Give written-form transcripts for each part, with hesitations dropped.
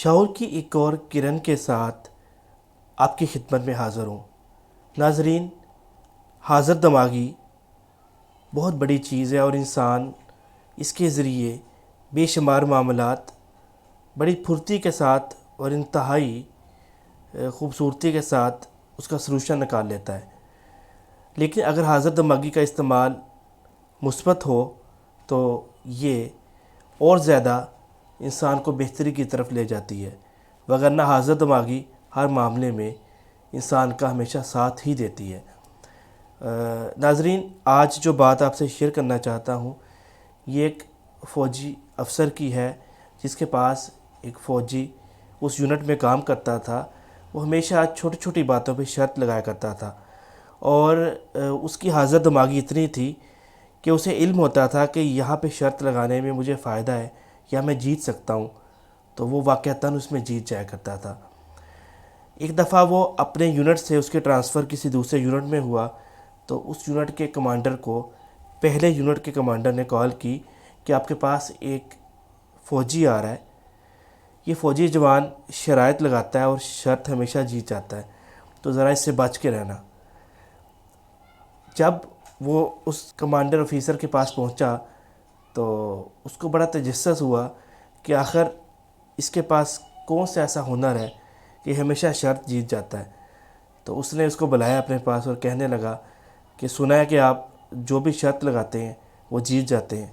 شعور کی ایک اور کرن کے ساتھ آپ کی خدمت میں حاضر ہوں۔ ناظرین، حاضر دماغی بہت بڑی چیز ہے اور انسان اس کے ذریعے بے شمار معاملات بڑی پھرتی کے ساتھ اور انتہائی خوبصورتی کے ساتھ اس کا سلوشن نکال لیتا ہے۔ لیکن اگر حاضر دماغی کا استعمال مثبت ہو تو یہ اور زیادہ انسان کو بہتری کی طرف لے جاتی ہے، وگرنہ حاضر دماغی ہر معاملے میں انسان کا ہمیشہ ساتھ ہی دیتی ہے۔ ناظرین، آج جو بات آپ سے شیئر کرنا چاہتا ہوں یہ ایک فوجی افسر کی ہے جس کے پاس ایک فوجی اس یونٹ میں کام کرتا تھا۔ وہ ہمیشہ چھوٹی چھوٹی باتوں پہ شرط لگایا کرتا تھا اور اس کی حاضر دماغی اتنی تھی کہ اسے علم ہوتا تھا کہ یہاں پہ شرط لگانے میں مجھے فائدہ ہے یا میں جیت سکتا ہوں، تو وہ واقعتاً اس میں جیت جایا کرتا تھا۔ ایک دفعہ وہ اپنے یونٹ سے اس کے ٹرانسفر کسی دوسرے یونٹ میں ہوا تو اس یونٹ کے کمانڈر کو پہلے یونٹ کے کمانڈر نے کال کی کہ آپ کے پاس ایک فوجی آ رہا ہے، یہ فوجی جوان شرائط لگاتا ہے اور شرط ہمیشہ جیت جاتا ہے، تو ذرا اس سے بچ کے رہنا۔ جب وہ اس کمانڈر آفیسر کے پاس پہنچا تو اس کو بڑا تجسس ہوا کہ آخر اس کے پاس کون سا ایسا ہنر ہے کہ ہمیشہ شرط جیت جاتا ہے۔ تو اس نے اس کو بلایا اپنے پاس اور کہنے لگا کہ سنا ہے کہ آپ جو بھی شرط لگاتے ہیں وہ جیت جاتے ہیں۔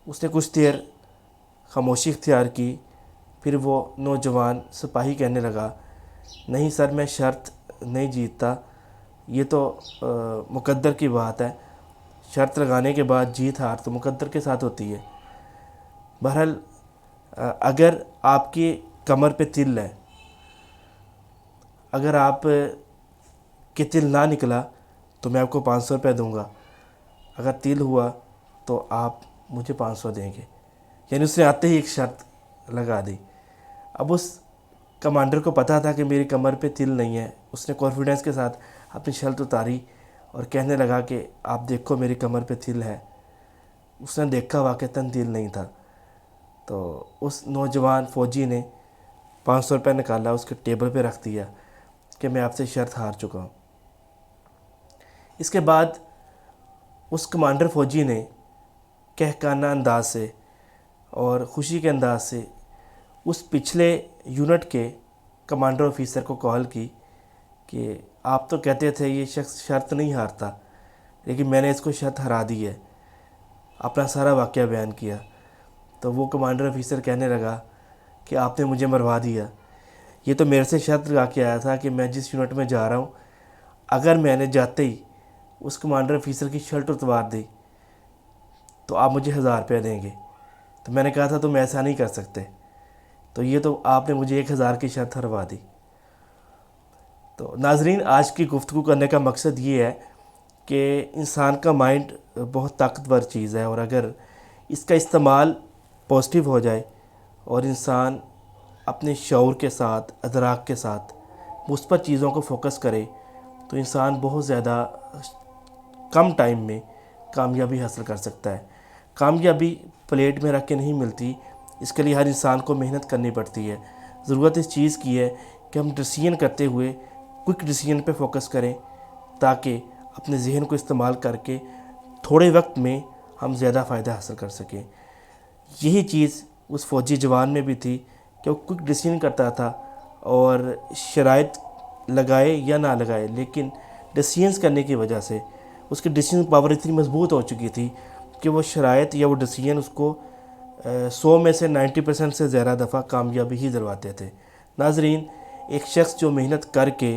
اس نے کچھ دیر خاموشی اختیار کی، پھر وہ نوجوان سپاہی کہنے لگا، نہیں سر، میں شرط نہیں جیتتا، یہ تو مقدر کی بات ہے، شرط لگانے کے بعد جیت ہار تو مقدر کے ساتھ ہوتی ہے۔ بہرحال اگر آپ کی کمر پہ تل ہے، اگر آپ کے تل نہ نکلا تو میں آپ کو 500 روپے دوں گا، اگر تل ہوا تو آپ مجھے 500 دیں گے۔ یعنی اس نے آتے ہی ایک شرط لگا دی۔ اب اس کمانڈر کو پتہ تھا کہ میری کمر پہ تل نہیں ہے، اس نے کانفیڈنس کے ساتھ اپنی شرط اتاری اور کہنے لگا کہ آپ دیکھو میری کمر پہ تل ہے۔ اس نے دیکھا واقعتاً تل نہیں تھا، تو اس نوجوان فوجی نے 500 روپے نکالا، اس کے ٹیبل پہ رکھ دیا کہ میں آپ سے شرط ہار چکا ہوں۔ اس کے بعد اس کمانڈر فوجی نے کہکانہ انداز سے اور خوشی کے انداز سے اس پچھلے یونٹ کے کمانڈر آفیسر کو کال کی کہ آپ تو کہتے تھے یہ شخص شرط نہیں ہارتا، لیکن میں نے اس کو شرط ہرا دی ہے۔ اپنا سارا واقعہ بیان کیا تو وہ کمانڈر آفیسر کہنے لگا کہ آپ نے مجھے مروا دیا، یہ تو میرے سے شرط لگا کے آیا تھا کہ میں جس یونٹ میں جا رہا ہوں اگر میں نے جاتے ہی اس کمانڈر آفیسر کی شرٹ اتوار دی تو آپ مجھے 1000 روپے دیں گے۔ تو میں نے کہا تھا تم ایسا نہیں کر سکتے، تو یہ تو آپ نے مجھے 1000 کی شرط ہروا دی۔ تو ناظرین، آج کی گفتگو کرنے کا مقصد یہ ہے کہ انسان کا مائنڈ بہت طاقتور چیز ہے، اور اگر اس کا استعمال پازیٹیو ہو جائے اور انسان اپنے شعور کے ساتھ، ادراک کے ساتھ مثبت چیزوں کو فوکس کرے تو انسان بہت زیادہ کم ٹائم میں کامیابی حاصل کر سکتا ہے۔ کامیابی پلیٹ میں رکھ کے نہیں ملتی، اس کے لیے ہر انسان کو محنت کرنی پڑتی ہے۔ ضرورت اس چیز کی ہے کہ ہم ڈیسیژن کرتے ہوئے کوئک ڈیسیژن پہ فوکس کریں تاکہ اپنے ذہن کو استعمال کر کے تھوڑے وقت میں ہم زیادہ فائدہ حاصل کر سکیں۔ یہی چیز اس فوجی جوان میں بھی تھی کہ وہ کوئک ڈیسیژن کرتا تھا، اور شرائط لگائے یا نہ لگائے لیکن ڈیسیژنز کرنے کی وجہ سے اس کی ڈیسیژن پاور اتنی مضبوط ہو چکی تھی کہ وہ شرائط یا وہ ڈیسیژن اس کو 100 میں سے 90% سے زیادہ دفعہ کامیابی ہی دلواتے تھے۔ ناظرین، ایک شخص جو محنت کر کے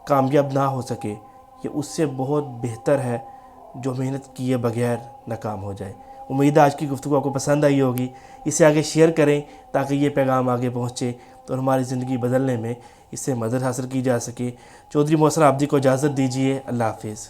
کامیاب نہ ہو سکے، یہ اس سے بہت بہتر ہے جو محنت کیے بغیر ناکام ہو جائے۔ امید ہے آج کی گفتگو آپ کو پسند آئی ہوگی، اسے آگے شیئر کریں تاکہ یہ پیغام آگے پہنچے اور ہماری زندگی بدلنے میں اس سے مدد حاصل کی جا سکے۔ چودھری محسن عابدی کو اجازت دیجیے، اللہ حافظ۔